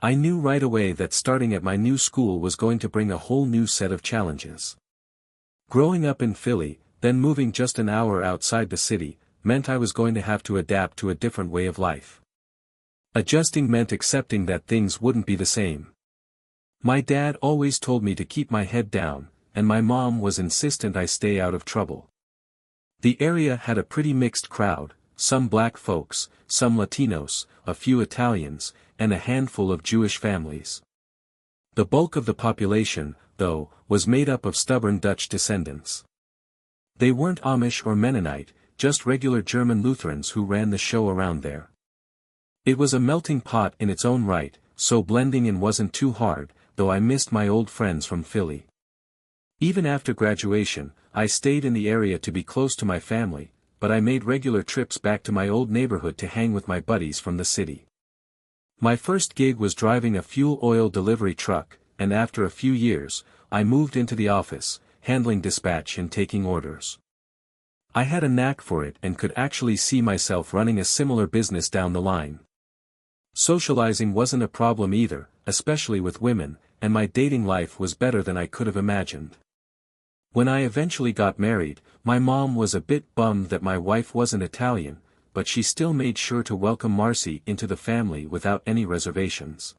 I knew right away that starting at my new school was going to bring a whole new set of challenges. Growing up in Philly, then moving just an hour outside the city, meant I was going to have to adapt to a different way of life. Adjusting meant accepting that things wouldn't be the same. My dad always told me to keep my head down, and my mom was insistent I stay out of trouble. The area had a pretty mixed crowd, some black folks, some Latinos, a few Italians, and a handful of Jewish families. The bulk of the population, though, was made up of stubborn Dutch descendants. They weren't Amish or Mennonite, just regular German Lutherans who ran the show around there. It was a melting pot in its own right, so blending in wasn't too hard, though I missed my old friends from Philly. Even after graduation, I stayed in the area to be close to my family, but I made regular trips back to my old neighborhood to hang with my buddies from the city. My first gig was driving a fuel oil delivery truck, and after a few years, I moved into the office, handling dispatch and taking orders. I had a knack for it and could actually see myself running a similar business down the line. Socializing wasn't a problem either, especially with women, and my dating life was better than I could have imagined. When I eventually got married, my mom was a bit bummed that my wife wasn't Italian, but she still made sure to welcome Marcy into the family without any reservations.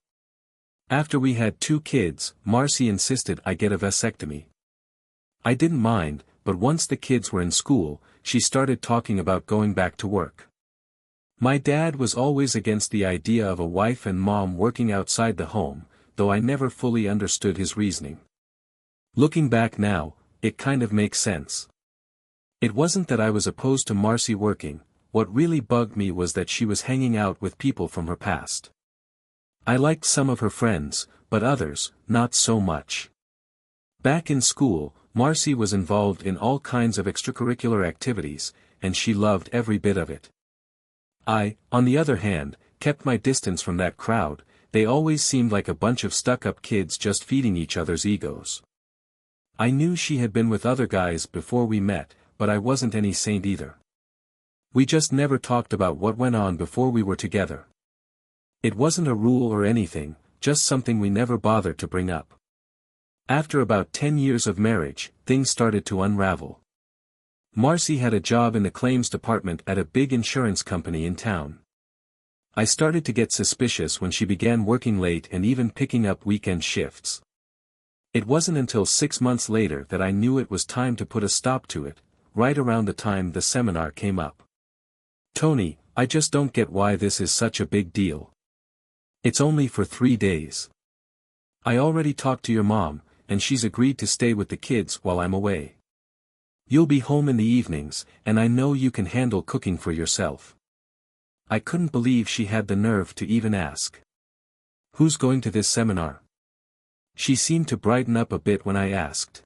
After we had 2 kids, Marcy insisted I get a vasectomy. I didn't mind, but once the kids were in school, she started talking about going back to work. My dad was always against the idea of a wife and mom working outside the home, though I never fully understood his reasoning. Looking back now, it kind of makes sense. It wasn't that I was opposed to Marcy working, what really bugged me was that she was hanging out with people from her past. I liked some of her friends, but others, not so much. Back in school, Marcy was involved in all kinds of extracurricular activities, and she loved every bit of it. I, on the other hand, kept my distance from that crowd. They always seemed like a bunch of stuck-up kids just feeding each other's egos. I knew she had been with other guys before we met, but I wasn't any saint either. We just never talked about what went on before we were together. It wasn't a rule or anything, just something we never bothered to bring up. After about 10 years of marriage, things started to unravel. Marcy had a job in the claims department at a big insurance company in town. I started to get suspicious when she began working late and even picking up weekend shifts. It wasn't until 6 months later that I knew it was time to put a stop to it, right around the time the seminar came up. Tony, I just don't get why this is such a big deal. It's only for 3 days. I already talked to your mom, and she's agreed to stay with the kids while I'm away. You'll be home in the evenings, and I know you can handle cooking for yourself. I couldn't believe she had the nerve to even ask. Who's going to this seminar? She seemed to brighten up a bit when I asked.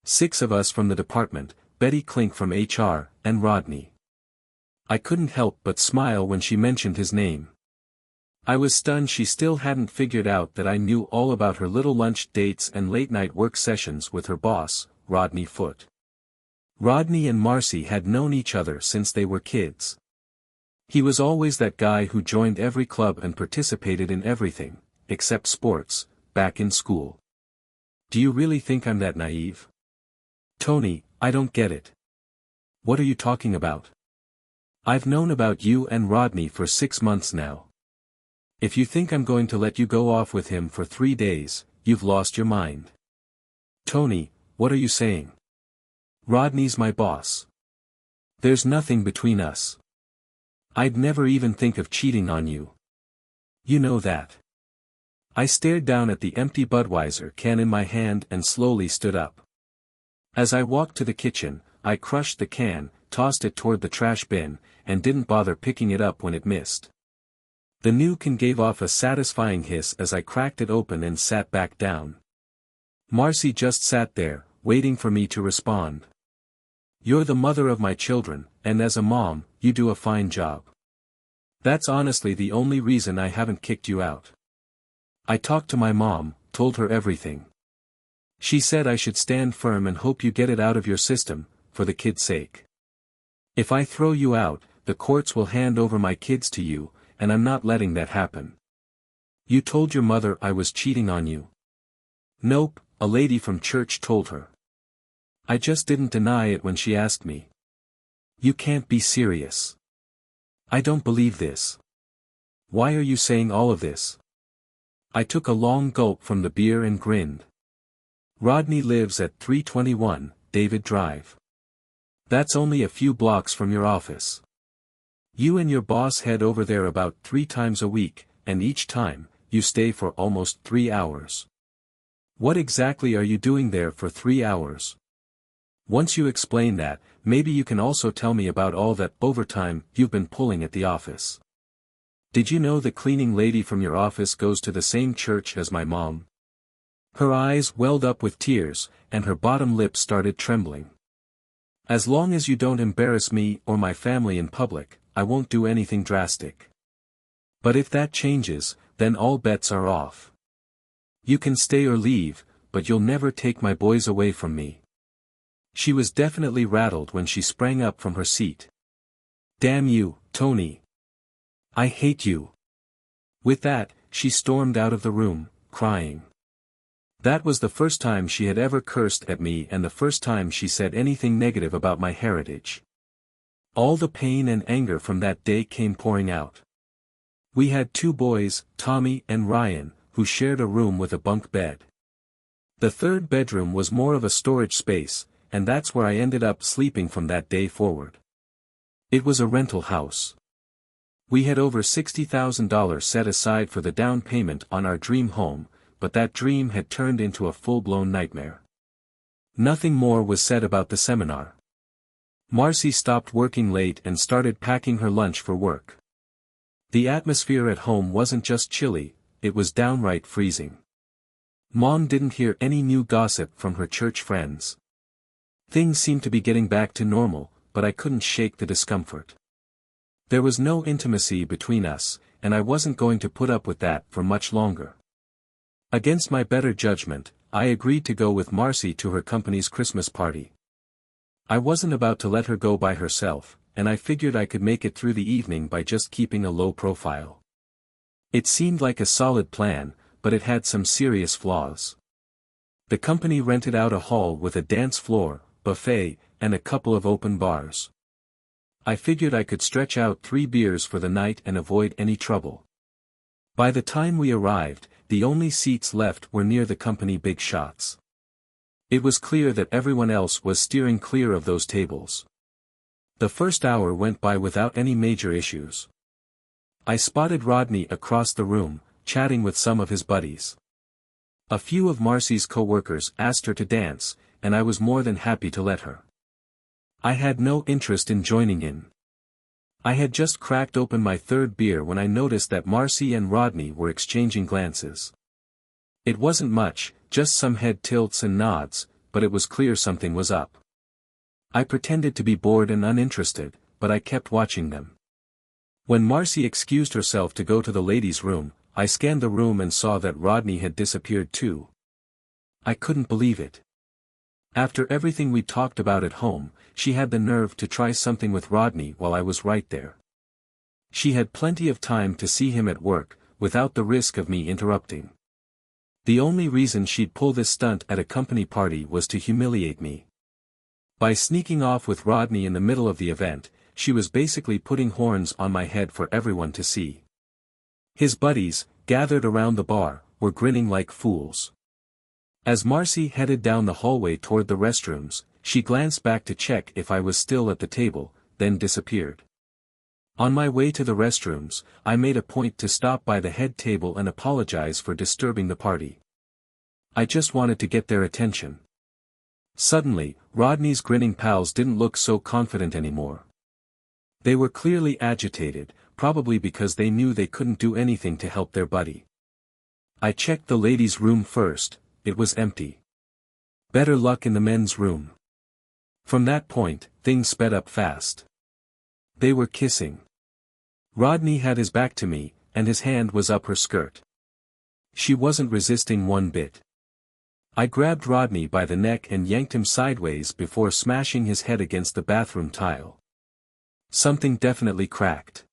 6 of us from the department, Betty Klink from HR, and Rodney. I couldn't help but smile when she mentioned his name. I was stunned she still hadn't figured out that I knew all about her little lunch dates and late-night work sessions with her boss, Rodney Foote. Rodney and Marcy had known each other since they were kids. He was always that guy who joined every club and participated in everything, except sports, back in school. Do you really think I'm that naive? Tony, I don't get it. What are you talking about? I've known about you and Rodney for 6 months now. If you think I'm going to let you go off with him for 3 days, you've lost your mind. Tony, what are you saying? Rodney's my boss. There's nothing between us. I'd never even think of cheating on you. You know that. I stared down at the empty Budweiser can in my hand and slowly stood up. As I walked to the kitchen, I crushed the can, tossed it toward the trash bin, and didn't bother picking it up when it missed. The new can gave off a satisfying hiss as I cracked it open and sat back down. Marcy just sat there, waiting for me to respond. You're the mother of my children, and as a mom, you do a fine job. That's honestly the only reason I haven't kicked you out. I talked to my mom, told her everything. She said I should stand firm and hope you get it out of your system, for the kids' sake. If I throw you out, the courts will hand over my kids to you, and I'm not letting that happen. You told your mother I was cheating on you. Nope, a lady from church told her. I just didn't deny it when she asked me. You can't be serious. I don't believe this. Why are you saying all of this? I took a long gulp from the beer and grinned. Rodney lives at 321, David Drive. That's only a few blocks from your office. You and your boss head over there about 3 times a week, and each time, you stay for almost 3 hours. What exactly are you doing there for 3 hours? Once you explain that, maybe you can also tell me about all that overtime you've been pulling at the office. Did you know the cleaning lady from your office goes to the same church as my mom? Her eyes welled up with tears, and her bottom lip started trembling. As long as you don't embarrass me or my family in public, I won't do anything drastic. But if that changes, then all bets are off. You can stay or leave, but you'll never take my boys away from me. She was definitely rattled when she sprang up from her seat. Damn you, Tony. I hate you. With that, she stormed out of the room, crying. That was the first time she had ever cursed at me and the first time she said anything negative about my heritage. All the pain and anger from that day came pouring out. We had 2 boys, Tommy and Ryan, who shared a room with a bunk bed. The third bedroom was more of a storage space, and that's where I ended up sleeping from that day forward. It was a rental house. We had over $60,000 set aside for the down payment on our dream home, but that dream had turned into a full-blown nightmare. Nothing more was said about the seminar. Marcy stopped working late and started packing her lunch for work. The atmosphere at home wasn't just chilly, it was downright freezing. Mom didn't hear any new gossip from her church friends. Things seemed to be getting back to normal, but I couldn't shake the discomfort. There was no intimacy between us, and I wasn't going to put up with that for much longer. Against my better judgment, I agreed to go with Marcy to her company's Christmas party. I wasn't about to let her go by herself, and I figured I could make it through the evening by just keeping a low profile. It seemed like a solid plan, but it had some serious flaws. The company rented out a hall with a dance floor, buffet, and a couple of open bars. I figured I could stretch out 3 beers for the night and avoid any trouble. By the time we arrived, the only seats left were near the company big shots. It was clear that everyone else was steering clear of those tables. The first hour went by without any major issues. I spotted Rodney across the room, chatting with some of his buddies. A few of Marcy's co-workers asked her to dance, and I was more than happy to let her. I had no interest in joining in. I had just cracked open my 3rd beer when I noticed that Marcy and Rodney were exchanging glances. It wasn't much, just some head tilts and nods, but it was clear something was up. I pretended to be bored and uninterested, but I kept watching them. When Marcy excused herself to go to the ladies' room, I scanned the room and saw that Rodney had disappeared too. I couldn't believe it. After everything we talked about at home, she had the nerve to try something with Rodney while I was right there. She had plenty of time to see him at work, without the risk of me interrupting. The only reason she'd pull this stunt at a company party was to humiliate me. By sneaking off with Rodney in the middle of the event, she was basically putting horns on my head for everyone to see. His buddies, gathered around the bar, were grinning like fools. As Marcy headed down the hallway toward the restrooms, she glanced back to check if I was still at the table, then disappeared. On my way to the restrooms, I made a point to stop by the head table and apologize for disturbing the party. I just wanted to get their attention. Suddenly, Rodney's grinning pals didn't look so confident anymore. They were clearly agitated, probably because they knew they couldn't do anything to help their buddy. I checked the ladies' room first. It was empty. Better luck in the men's room. From that point, things sped up fast. They were kissing. Rodney had his back to me, and his hand was up her skirt. She wasn't resisting one bit. I grabbed Rodney by the neck and yanked him sideways before smashing his head against the bathroom tile. Something definitely cracked.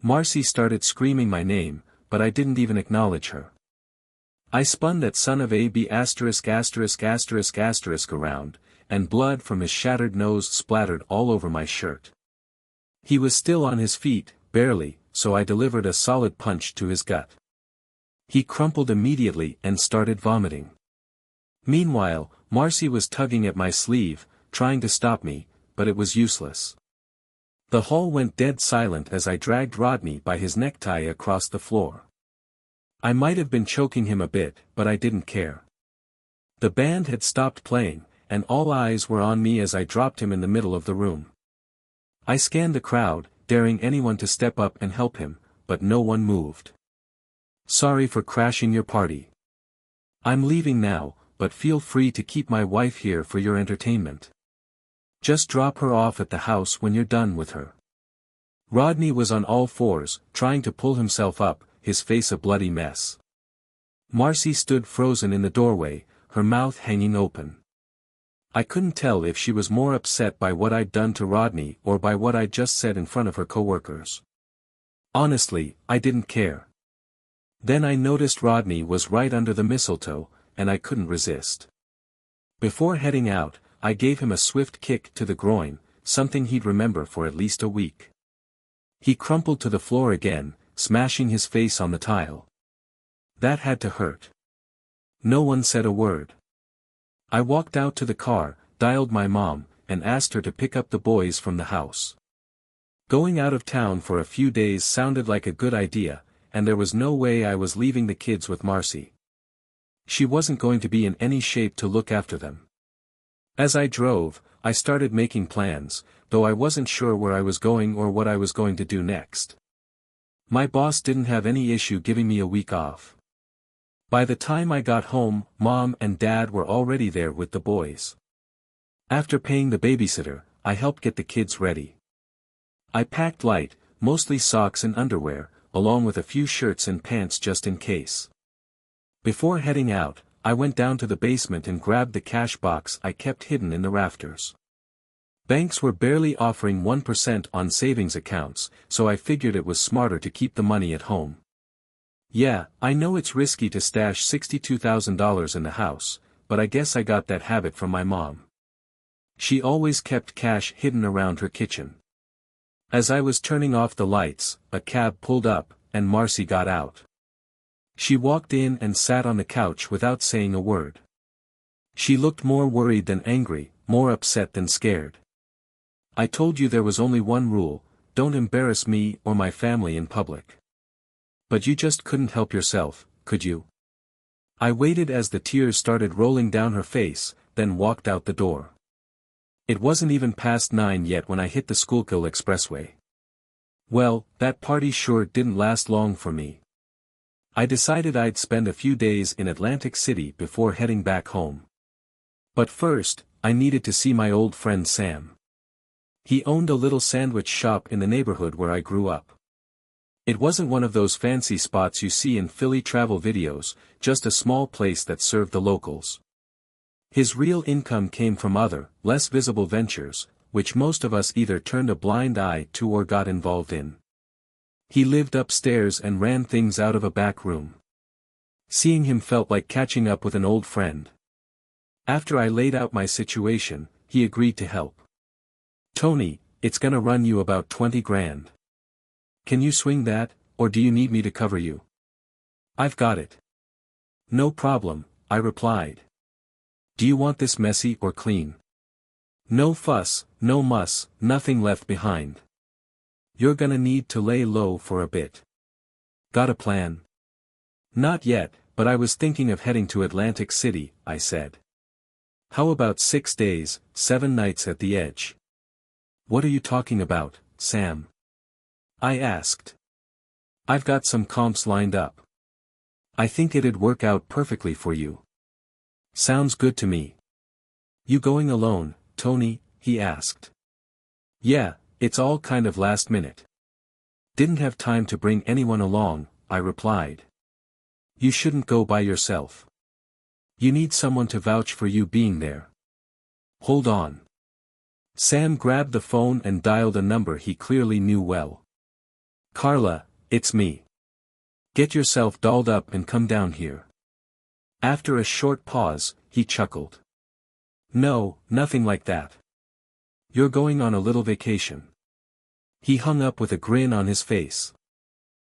Marcy started screaming my name, but I didn't even acknowledge her. I spun that son of a b around, and blood from his shattered nose splattered all over my shirt. He was still on his feet, barely, so I delivered a solid punch to his gut. He crumpled immediately and started vomiting. Meanwhile, Marcy was tugging at my sleeve, trying to stop me, but it was useless. The hall went dead silent as I dragged Rodney by his necktie across the floor. I might have been choking him a bit, but I didn't care. The band had stopped playing, and all eyes were on me as I dropped him in the middle of the room. I scanned the crowd, daring anyone to step up and help him, but no one moved. Sorry for crashing your party. I'm leaving now, but feel free to keep my wife here for your entertainment. Just drop her off at the house when you're done with her. Rodney was on all fours, trying to pull himself up, his face a bloody mess. Marcy stood frozen in the doorway, her mouth hanging open. I couldn't tell if she was more upset by what I'd done to Rodney or by what I'd just said in front of her coworkers. Honestly, I didn't care. Then I noticed Rodney was right under the mistletoe, and I couldn't resist. Before heading out, I gave him a swift kick to the groin, something he'd remember for at least a week. He crumpled to the floor again, smashing his face on the tile. That had to hurt. No one said a word. I walked out to the car, dialed my mom, and asked her to pick up the boys from the house. Going out of town for a few days sounded like a good idea, and there was no way I was leaving the kids with Marcy. She wasn't going to be in any shape to look after them. As I drove, I started making plans, though I wasn't sure where I was going or what I was going to do next. My boss didn't have any issue giving me a week off. By the time I got home, Mom and Dad were already there with the boys. After paying the babysitter, I helped get the kids ready. I packed light, mostly socks and underwear, along with a few shirts and pants just in case. Before heading out, I went down to the basement and grabbed the cash box I kept hidden in the rafters. Banks were barely offering 1% on savings accounts, so I figured it was smarter to keep the money at home. Yeah, I know it's risky to stash $62,000 in the house, but I guess I got that habit from my mom. She always kept cash hidden around her kitchen. As I was turning off the lights, a cab pulled up, and Marcy got out. She walked in and sat on the couch without saying a word. She looked more worried than angry, more upset than scared. I told you there was only one rule: don't embarrass me or my family in public. But you just couldn't help yourself, could you? I waited as the tears started rolling down her face, then walked out the door. It wasn't even past 9 yet when I hit the Schuylkill Expressway. Well, that party sure didn't last long for me. I decided I'd spend a few days in Atlantic City before heading back home. But first, I needed to see my old friend Sam. He owned a little sandwich shop in the neighborhood where I grew up. It wasn't one of those fancy spots you see in Philly travel videos, just a small place that served the locals. His real income came from other, less visible ventures, which most of us either turned a blind eye to or got involved in. He lived upstairs and ran things out of a back room. Seeing him felt like catching up with an old friend. After I laid out my situation, he agreed to help. Tony, it's gonna run you about 20 grand. Can you swing that, or do you need me to cover you? I've got it. No problem, I replied. Do you want this messy or clean? No fuss, no muss, nothing left behind. You're gonna need to lay low for a bit. Got a plan? Not yet, but I was thinking of heading to Atlantic City, I said. How about 6 days, 7 nights at the edge? What are you talking about, Sam? I asked. I've got some comps lined up. I think it'd work out perfectly for you. Sounds good to me. You going alone, Tony? He asked. Yeah, it's all kind of last minute. Didn't have time to bring anyone along, I replied. You shouldn't go by yourself. You need someone to vouch for you being there. Hold on. Sam grabbed the phone and dialed a number he clearly knew well. Carla, it's me. Get yourself dolled up and come down here. After a short pause, he chuckled. No, nothing like that. You're going on a little vacation. He hung up with a grin on his face.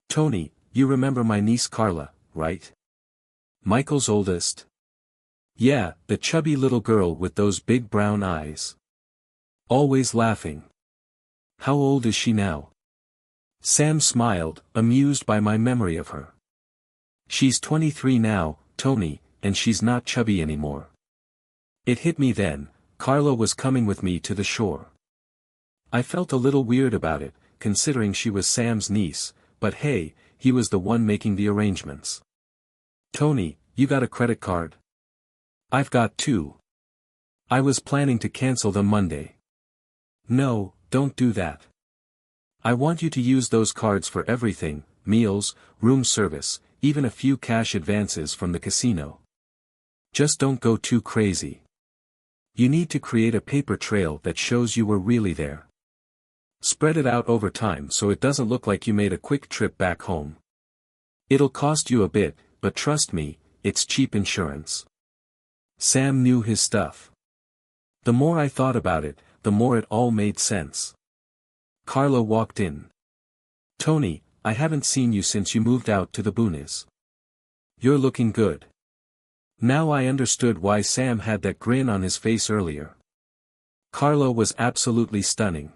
Tony, you remember my niece Carla, right? Michael's oldest? Yeah, the chubby little girl with those big brown eyes. Always laughing. How old is she now? Sam smiled, amused by my memory of her. She's 23 now, Tony, and she's not chubby anymore. It hit me then, Carla was coming with me to the shore. I felt a little weird about it, considering she was Sam's niece, but hey, he was the one making the arrangements. Tony, you got a credit card? I've got two. I was planning to cancel them Monday. No, don't do that. I want you to use those cards for everything, meals, room service, even a few cash advances from the casino. Just don't go too crazy. You need to create a paper trail that shows you were really there. Spread it out over time so it doesn't look like you made a quick trip back home. It'll cost you a bit, but trust me, it's cheap insurance. Sam knew his stuff. The more I thought about it, the more it all made sense. Carla walked in. Tony, I haven't seen you since you moved out to the boonies. You're looking good. Now I understood why Sam had that grin on his face earlier. Carla was absolutely stunning.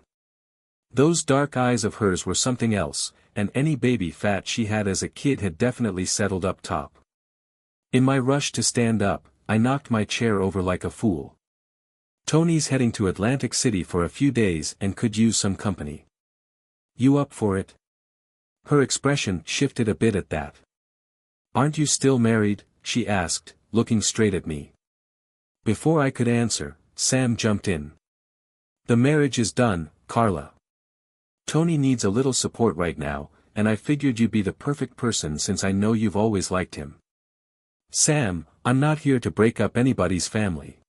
Those dark eyes of hers were something else, and any baby fat she had as a kid had definitely settled up top. In my rush to stand up, I knocked my chair over like a fool. Tony's heading to Atlantic City for a few days and could use some company. You up for it? Her expression shifted a bit at that. Aren't you still married? She asked, looking straight at me. Before I could answer, Sam jumped in. The marriage is done, Carla. Tony needs a little support right now, and I figured you'd be the perfect person since I know you've always liked him. Sam, I'm not here to break up anybody's family.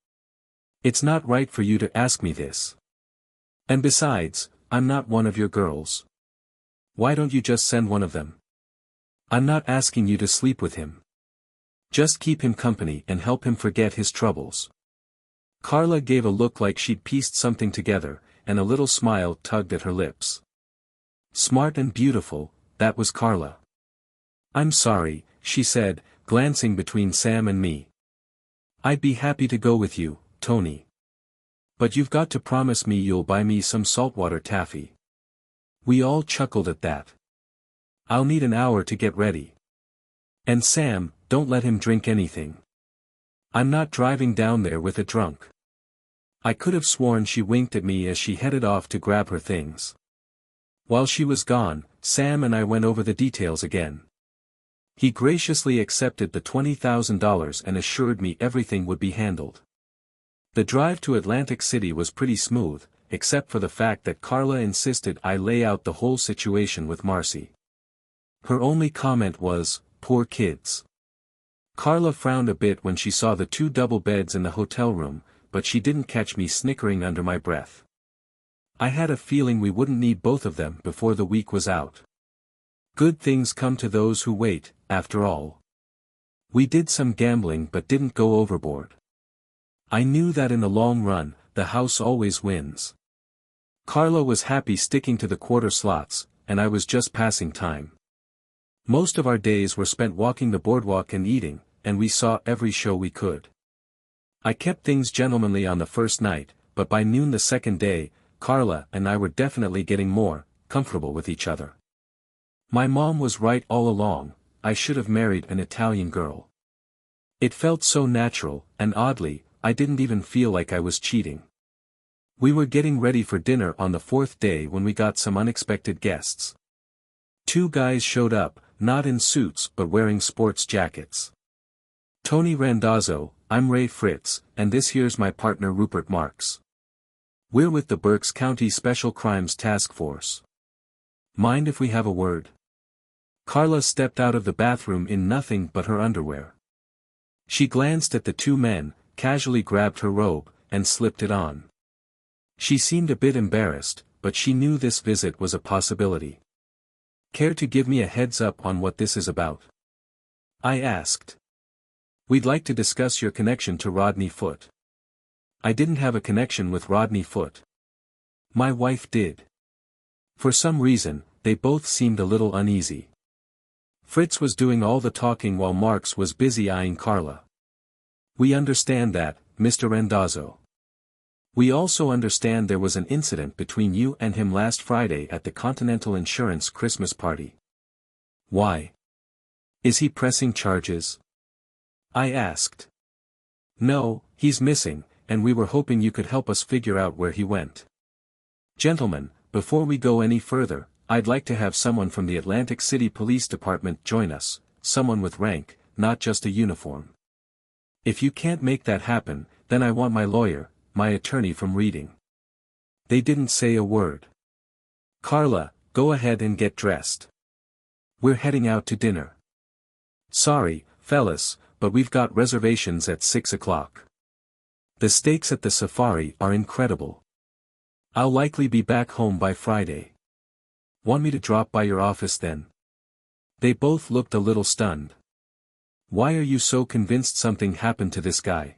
It's not right for you to ask me this. And besides, I'm not one of your girls. Why don't you just send one of them? I'm not asking you to sleep with him. Just keep him company and help him forget his troubles. Carla gave a look like she'd pieced something together, and a little smile tugged at her lips. Smart and beautiful, that was Carla. I'm sorry, she said, glancing between Sam and me. I'd be happy to go with you, Tony. But you've got to promise me you'll buy me some saltwater taffy. We all chuckled at that. I'll need an hour to get ready. And Sam, don't let him drink anything. I'm not driving down there with a drunk. I could have sworn she winked at me as she headed off to grab her things. While she was gone, Sam and I went over the details again. He graciously accepted the $20,000 and assured me everything would be handled. The drive to Atlantic City was pretty smooth, except for the fact that Carla insisted I lay out the whole situation with Marcy. Her only comment was, "Poor kids." Carla frowned a bit when she saw the two double beds in the hotel room, but she didn't catch me snickering under my breath. I had a feeling we wouldn't need both of them before the week was out. Good things come to those who wait, after all. We did some gambling but didn't go overboard. I knew that in the long run, the house always wins. Carla was happy sticking to the quarter slots, and I was just passing time. Most of our days were spent walking the boardwalk and eating, and we saw every show we could. I kept things gentlemanly on the first night, but by noon the second day, Carla and I were definitely getting more comfortable with each other. My mom was right all along, I should have married an Italian girl. It felt so natural, and oddly, I didn't even feel like I was cheating. We were getting ready for dinner on the fourth day when we got some unexpected guests. Two guys showed up, not in suits but wearing sports jackets. Tony Randazzo, I'm Ray Fritz, and this here's my partner Rupert Marks. We're with the Berks County Special Crimes Task Force. Mind if we have a word? Carla stepped out of the bathroom in nothing but her underwear. She glanced at the two men, casually grabbed her robe, and slipped it on. She seemed a bit embarrassed, but she knew this visit was a possibility. Care to give me a heads up on what this is about? I asked. We'd like to discuss your connection to Rodney Foote. I didn't have a connection with Rodney Foote. My wife did. For some reason, they both seemed a little uneasy. Fritz was doing all the talking while Marx was busy eyeing Carla. We understand that, Mr. Randazzo. We also understand there was an incident between you and him last Friday at the Continental Insurance Christmas party. Why? Is he pressing charges? I asked. No, he's missing, and we were hoping you could help us figure out where he went. Gentlemen, before we go any further, I'd like to have someone from the Atlantic City Police Department join us, someone with rank, not just a uniform. If you can't make that happen, then I want my lawyer, my attorney from reading. They didn't say a word. Carla, go ahead and get dressed. We're heading out to dinner. Sorry, fellas, but we've got reservations at 6 o'clock. The steaks at the safari are incredible. I'll likely be back home by Friday. Want me to drop by your office then? They both looked a little stunned. Why are you so convinced something happened to this guy?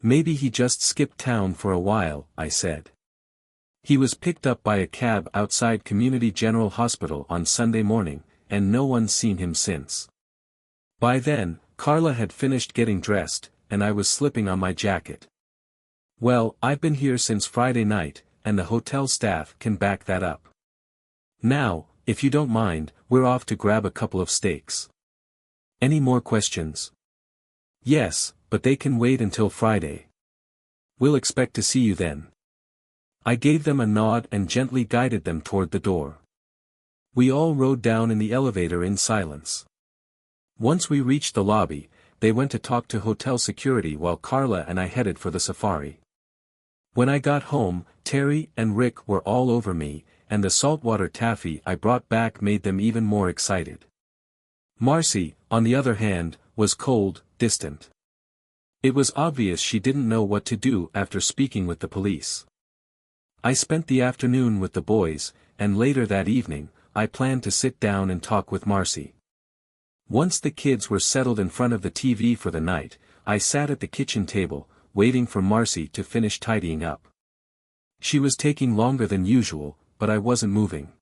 Maybe he just skipped town for a while, I said. He was picked up by a cab outside Community General Hospital on Sunday morning, and no one's seen him since. By then, Carla had finished getting dressed, and I was slipping on my jacket. Well, I've been here since Friday night, and the hotel staff can back that up. Now, if you don't mind, we're off to grab a couple of steaks. Any more questions? Yes, but they can wait until Friday. We'll expect to see you then. I gave them a nod and gently guided them toward the door. We all rode down in the elevator in silence. Once we reached the lobby, they went to talk to hotel security while Carla and I headed for the safari. When I got home, Terry and Rick were all over me, and the saltwater taffy I brought back made them even more excited. Marcy, on the other hand, was cold, distant. It was obvious she didn't know what to do after speaking with the police. I spent the afternoon with the boys, and later that evening, I planned to sit down and talk with Marcy. Once the kids were settled in front of the TV for the night, I sat at the kitchen table, waiting for Marcy to finish tidying up. She was taking longer than usual, but I wasn't moving.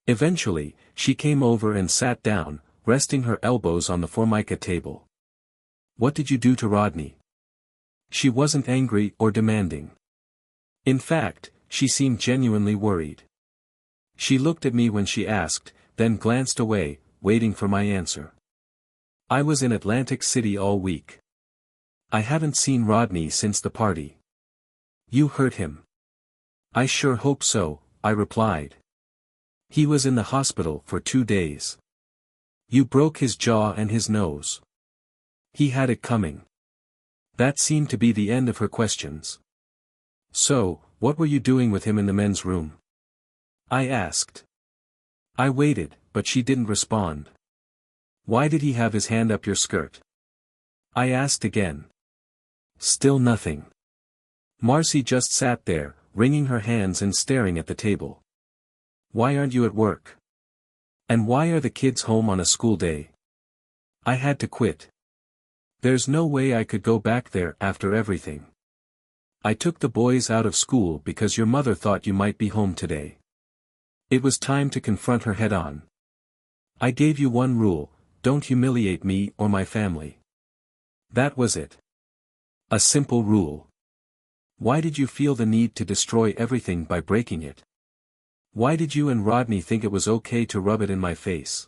Eventually, she came over and sat down, resting her elbows on the formica table. What did you do to Rodney? She wasn't angry or demanding. In fact, she seemed genuinely worried. She looked at me when she asked, then glanced away, waiting for my answer. I was in Atlantic City all week. I haven't seen Rodney since the party. You hurt him. I sure hope so, I replied. He was in the hospital for 2 days. You broke his jaw and his nose. He had it coming. That seemed to be the end of her questions. So, what were you doing with him in the men's room? I asked. I waited, but she didn't respond. Why did he have his hand up your skirt? I asked again. Still nothing. Marcy just sat there, wringing her hands and staring at the table. Why aren't you at work? And why are the kids home on a school day? I had to quit. There's no way I could go back there after everything. I took the boys out of school because your mother thought you might be home today. It was time to confront her head-on. I gave you one rule, don't humiliate me or my family. That was it. A simple rule. Why did you feel the need to destroy everything by breaking it? Why did you and Rodney think it was okay to rub it in my face?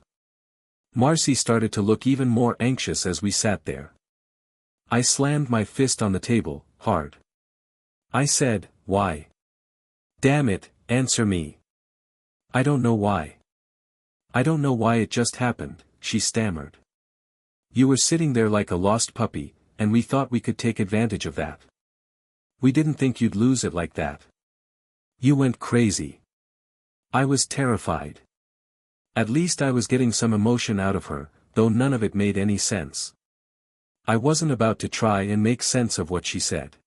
Marcy started to look even more anxious as we sat there. I slammed my fist on the table, hard. I said, why? Damn it, answer me. I don't know why. I don't know why it just happened, she stammered. You were sitting there like a lost puppy, and we thought we could take advantage of that. We didn't think you'd lose it like that. You went crazy. I was terrified. At least I was getting some emotion out of her, though none of it made any sense. I wasn't about to try and make sense of what she said.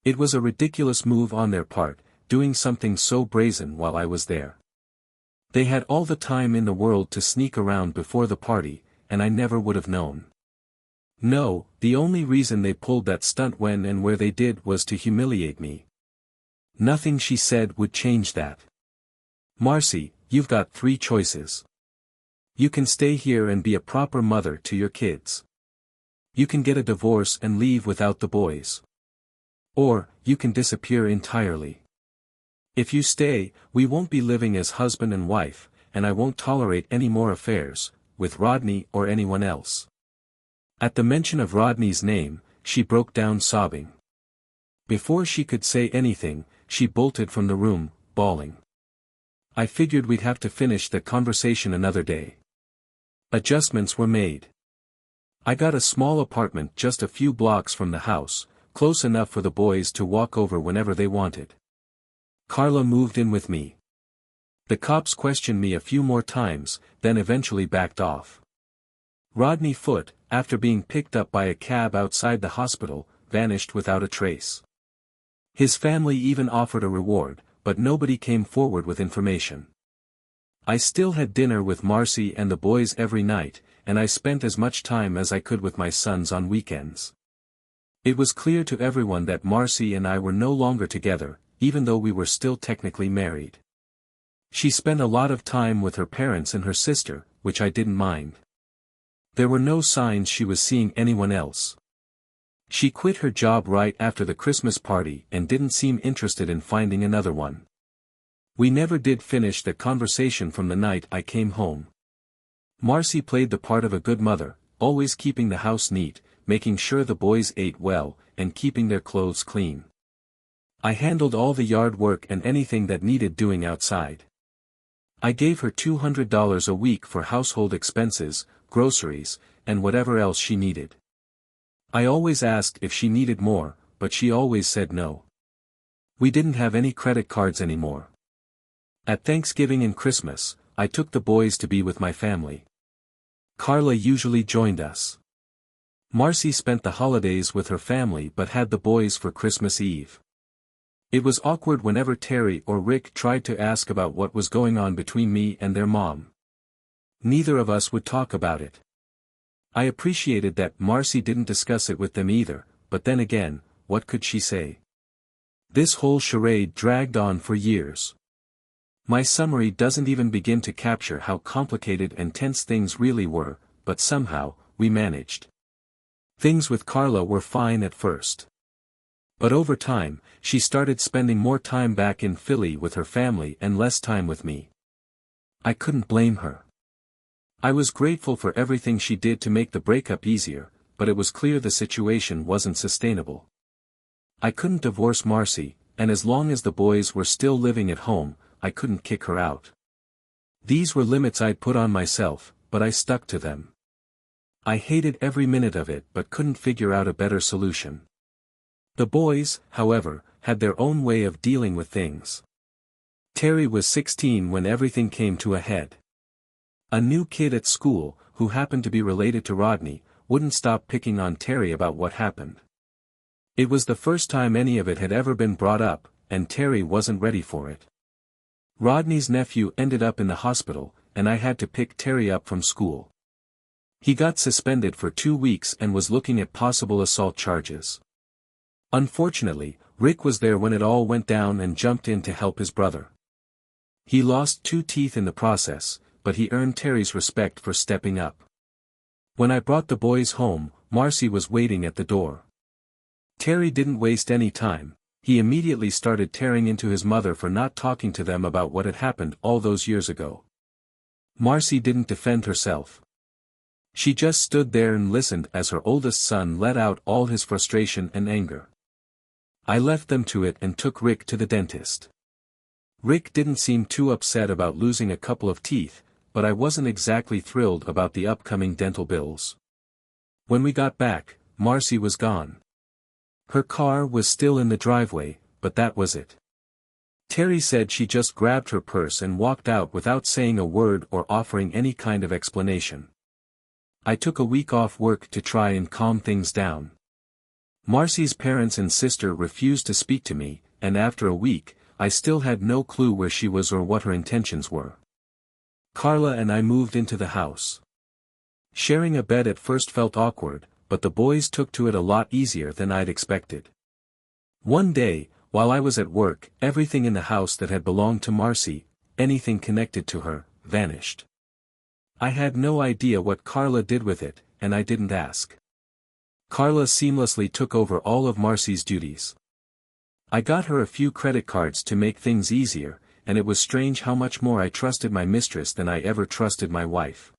It was a ridiculous move on their part, doing something so brazen while I was there. They had all the time in the world to sneak around before the party, and I never would have known. No, the only reason they pulled that stunt when and where they did was to humiliate me. Nothing she said would change that. Marcy, you've got 3 choices. You can stay here and be a proper mother to your kids. You can get a divorce and leave without the boys. Or, you can disappear entirely. If you stay, we won't be living as husband and wife, and I won't tolerate any more affairs, with Rodney or anyone else. At the mention of Rodney's name, she broke down sobbing. Before she could say anything, she bolted from the room, bawling. I figured we'd have to finish the conversation another day. Adjustments were made. I got a small apartment just a few blocks from the house, close enough for the boys to walk over whenever they wanted. Carla moved in with me. The cops questioned me a few more times, then eventually backed off. Rodney Foote, after being picked up by a cab outside the hospital, vanished without a trace. His family even offered a reward, but nobody came forward with information. I still had dinner with Marcy and the boys every night, and I spent as much time as I could with my sons on weekends. It was clear to everyone that Marcy and I were no longer together, even though we were still technically married. She spent a lot of time with her parents and her sister, which I didn't mind. There were no signs she was seeing anyone else. She quit her job right after the Christmas party and didn't seem interested in finding another one. We never did finish the conversation from the night I came home. Marcy played the part of a good mother, always keeping the house neat, making sure the boys ate well, and keeping their clothes clean. I handled all the yard work and anything that needed doing outside. I gave her $200 a week for household expenses, groceries, and whatever else she needed. I always asked if she needed more, but she always said no. We didn't have any credit cards anymore. At Thanksgiving and Christmas, I took the boys to be with my family. Carla usually joined us. Marcy spent the holidays with her family but had the boys for Christmas Eve. It was awkward whenever Terry or Rick tried to ask about what was going on between me and their mom. Neither of us would talk about it. I appreciated that Marcy didn't discuss it with them either, but then again, what could she say? This whole charade dragged on for years. My summary doesn't even begin to capture how complicated and tense things really were, but somehow, we managed. Things with Carla were fine at first. But over time, she started spending more time back in Philly with her family and less time with me. I couldn't blame her. I was grateful for everything she did to make the breakup easier, but it was clear the situation wasn't sustainable. I couldn't divorce Marcy, and as long as the boys were still living at home, I couldn't kick her out. These were limits I'd put on myself, but I stuck to them. I hated every minute of it but couldn't figure out a better solution. The boys, however, had their own way of dealing with things. Terry was 16 when everything came to a head. A new kid at school, who happened to be related to Rodney, wouldn't stop picking on Terry about what happened. It was the first time any of it had ever been brought up, and Terry wasn't ready for it. Rodney's nephew ended up in the hospital, and I had to pick Terry up from school. He got suspended for 2 weeks and was looking at possible assault charges. Unfortunately, Rick was there when it all went down and jumped in to help his brother. He lost 2 teeth in the process, but he earned Terry's respect for stepping up. When I brought the boys home, Marcy was waiting at the door. Terry didn't waste any time. He immediately started tearing into his mother for not talking to them about what had happened all those years ago. Marcy didn't defend herself. She just stood there and listened as her oldest son let out all his frustration and anger. I left them to it and took Rick to the dentist. Rick didn't seem too upset about losing a couple of teeth, but I wasn't exactly thrilled about the upcoming dental bills. When we got back, Marcy was gone. Her car was still in the driveway, but that was it. Terry said she just grabbed her purse and walked out without saying a word or offering any kind of explanation. I took a week off work to try and calm things down. Marcy's parents and sister refused to speak to me, and after a week, I still had no clue where she was or what her intentions were. Carla and I moved into the house. Sharing a bed at first felt awkward, but the boys took to it a lot easier than I'd expected. One day, while I was at work, everything in the house that had belonged to Marcy, anything connected to her, vanished. I had no idea what Carla did with it, and I didn't ask. Carla seamlessly took over all of Marcy's duties. I got her a few credit cards to make things easier, and it was strange how much more I trusted my mistress than I ever trusted my wife.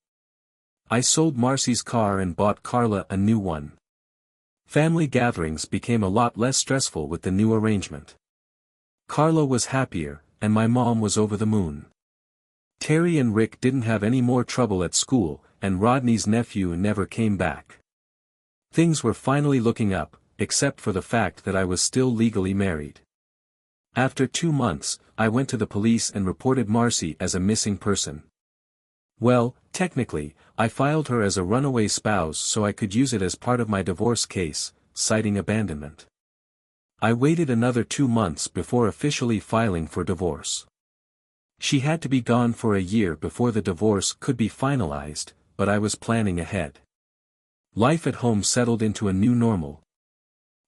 I sold Marcy's car and bought Carla a new one. Family gatherings became a lot less stressful with the new arrangement. Carla was happier, and my mom was over the moon. Terry and Rick didn't have any more trouble at school, and Rodney's nephew never came back. Things were finally looking up, except for the fact that I was still legally married. After 2 months, I went to the police and reported Marcy as a missing person. Well, technically, I filed her as a runaway spouse so I could use it as part of my divorce case, citing abandonment. I waited another 2 months before officially filing for divorce. She had to be gone for a year before the divorce could be finalized, but I was planning ahead. Life at home settled into a new normal.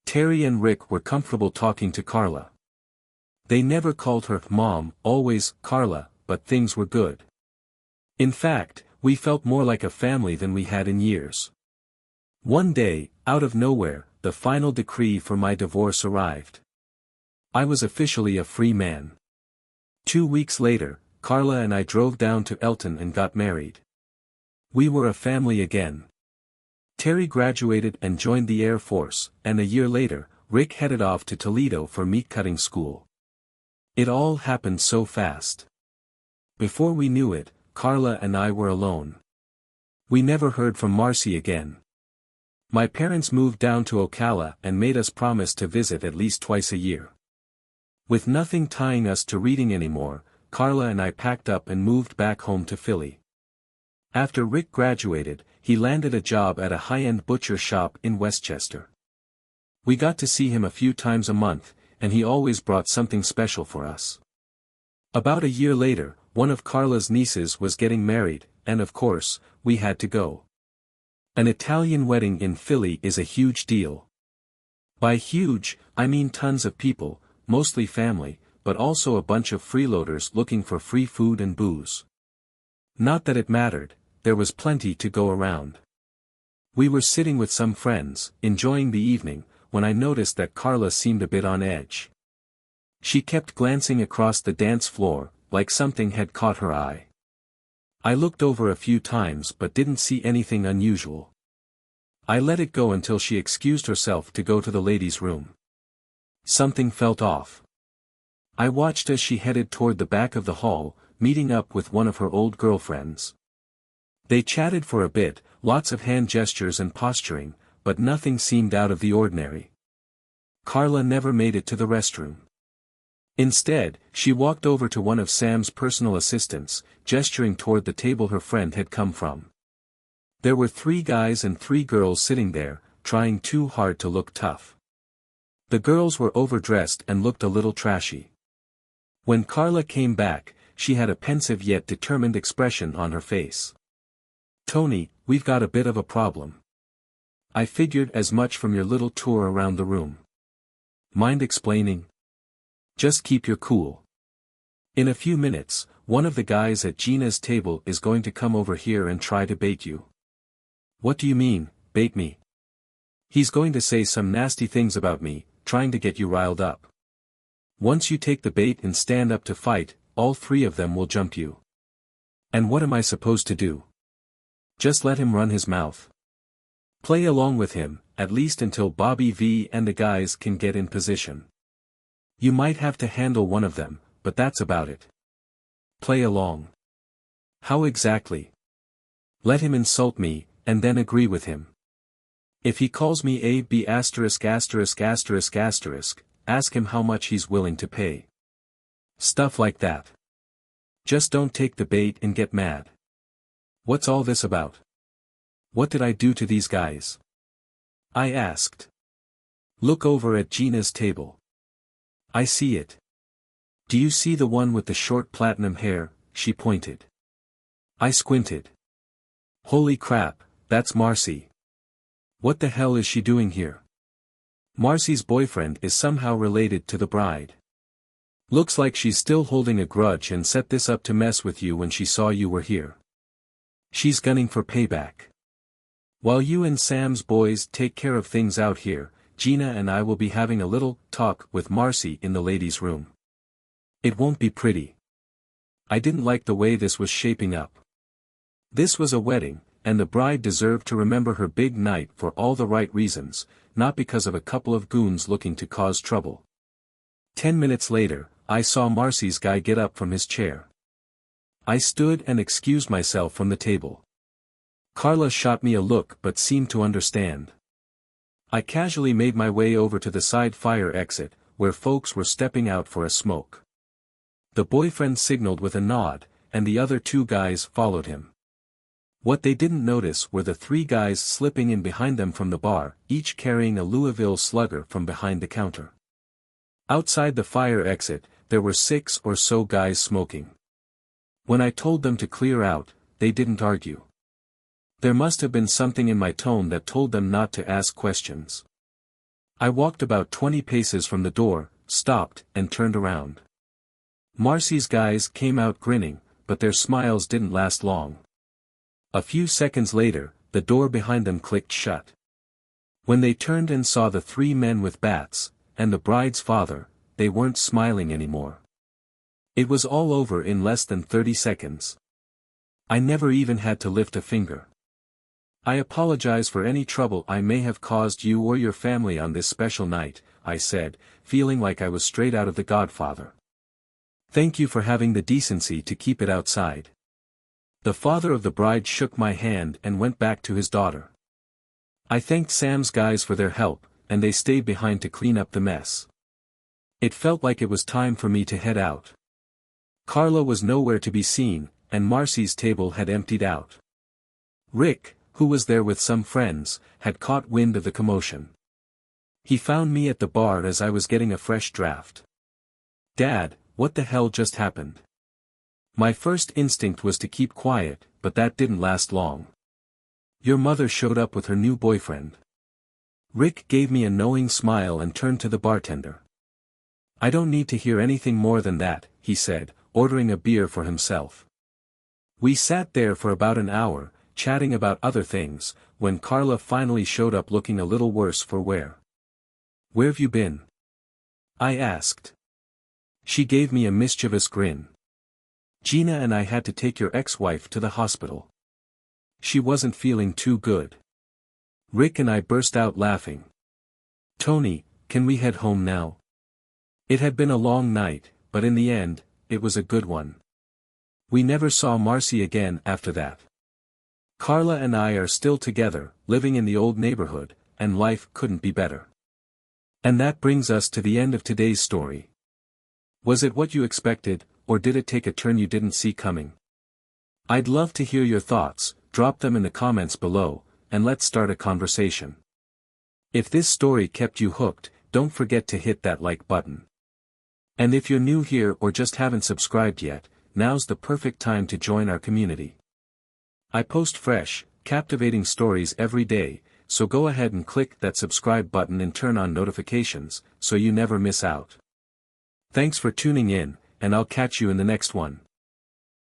Terry and Rick were comfortable talking to Carla. They never called her Mom, always Carla, but things were good. In fact, we felt more like a family than we had in years. One day, out of nowhere, the final decree for my divorce arrived. I was officially a free man. 2 weeks later, Carla and I drove down to Elton and got married. We were a family again. Terry graduated and joined the Air Force, and a year later, Rick headed off to Toledo for meat-cutting school. It all happened so fast. Before we knew it, Carla and I were alone. We never heard from Marcy again. My parents moved down to Ocala and made us promise to visit at least twice a year. With nothing tying us to reading anymore, Carla and I packed up and moved back home to Philly. After Rick graduated, he landed a job at a high-end butcher shop in Westchester. We got to see him a few times a month, and he always brought something special for us. About a year later, one of Carla's nieces was getting married, and of course, we had to go. An Italian wedding in Philly is a huge deal. By huge, I mean tons of people, mostly family, but also a bunch of freeloaders looking for free food and booze. Not that it mattered, there was plenty to go around. We were sitting with some friends, enjoying the evening, when I noticed that Carla seemed a bit on edge. She kept glancing across the dance floor, like something had caught her eye. I looked over a few times but didn't see anything unusual. I let it go until she excused herself to go to the ladies' room. Something felt off. I watched as she headed toward the back of the hall, meeting up with one of her old girlfriends. They chatted for a bit, lots of hand gestures and posturing, but nothing seemed out of the ordinary. Carla never made it to the restroom. Instead, she walked over to one of Sam's personal assistants, gesturing toward the table her friend had come from. There were 3 guys and 3 girls sitting there, trying too hard to look tough. The girls were overdressed and looked a little trashy. When Carla came back, she had a pensive yet determined expression on her face. "Tony, we've got a bit of a problem. I figured as much from your little tour around the room. Mind explaining? Just keep your cool. In a few minutes, one of the guys at Gina's table is going to come over here and try to bait you." "What do you mean, bait me?" "He's going to say some nasty things about me, trying to get you riled up. Once you take the bait and stand up to fight, all 3 of them will jump you." "And what am I supposed to do?" "Just let him run his mouth. Play along with him, at least until Bobby V and the guys can get in position. You might have to handle one of them, but that's about it. Play along." "How exactly?" "Let him insult me, and then agree with him. If he calls me a b asterisk asterisk asterisk asterisk, ask him how much he's willing to pay. Stuff like that. Just don't take the bait and get mad." "What's all this about? What did I do to these guys?" I asked. "Look over at Gina's table." "I see it. Do you see the one with the short platinum hair?" She pointed. I squinted. Holy crap, that's Marcy. What the hell is she doing here? Marcy's boyfriend is somehow related to the bride. Looks like she's still holding a grudge and set this up to mess with you when she saw you were here. She's gunning for payback. While you and Sam's boys take care of things out here, Gina and I will be having a little talk with Marcy in the ladies' room. It won't be pretty. I didn't like the way this was shaping up. This was a wedding, and the bride deserved to remember her big night for all the right reasons, not because of a couple of goons looking to cause trouble. 10 minutes later, I saw Marcy's guy get up from his chair. I stood and excused myself from the table. Carla shot me a look but seemed to understand. I casually made my way over to the side fire exit, where folks were stepping out for a smoke. The boyfriend signaled with a nod, and the other two guys followed him. What they didn't notice were the three guys slipping in behind them from the bar, each carrying a Louisville Slugger from behind the counter. Outside the fire exit, there were 6 or so guys smoking. When I told them to clear out, they didn't argue. There must have been something in my tone that told them not to ask questions. I walked about 20 paces from the door, stopped, and turned around. Marcy's guys came out grinning, but their smiles didn't last long. A few seconds later, the door behind them clicked shut. When they turned and saw the 3 men with bats, and the bride's father, they weren't smiling anymore. It was all over in less than 30 seconds. I never even had to lift a finger. I apologize for any trouble I may have caused you or your family on this special night, I said, feeling like I was straight out of The Godfather. Thank you for having the decency to keep it outside. The father of the bride shook my hand and went back to his daughter. I thanked Sam's guys for their help, and they stayed behind to clean up the mess. It felt like it was time for me to head out. Carla was nowhere to be seen, and Marcy's table had emptied out. Rick, who was there with some friends, had caught wind of the commotion. He found me at the bar as I was getting a fresh draft. Dad, what the hell just happened? My first instinct was to keep quiet, but that didn't last long. Your mother showed up with her new boyfriend. Rick gave me a knowing smile and turned to the bartender. I don't need to hear anything more than that, he said, ordering a beer for himself. We sat there for about an hour, chatting about other things, when Carla finally showed up looking a little worse for wear. Where've you been? I asked. She gave me a mischievous grin. Gina and I had to take your ex-wife to the hospital. She wasn't feeling too good. Rick and I burst out laughing. Tony, can we head home now? It had been a long night, but in the end, it was a good one. We never saw Marcy again after that. Carla and I are still together, living in the old neighborhood, and life couldn't be better. And that brings us to the end of today's story. Was it what you expected, or did it take a turn you didn't see coming? I'd love to hear your thoughts, drop them in the comments below, and let's start a conversation. If this story kept you hooked, don't forget to hit that like button. And if you're new here or just haven't subscribed yet, now's the perfect time to join our community. I post fresh, captivating stories every day, so go ahead and click that subscribe button and turn on notifications, so you never miss out. Thanks for tuning in, and I'll catch you in the next one.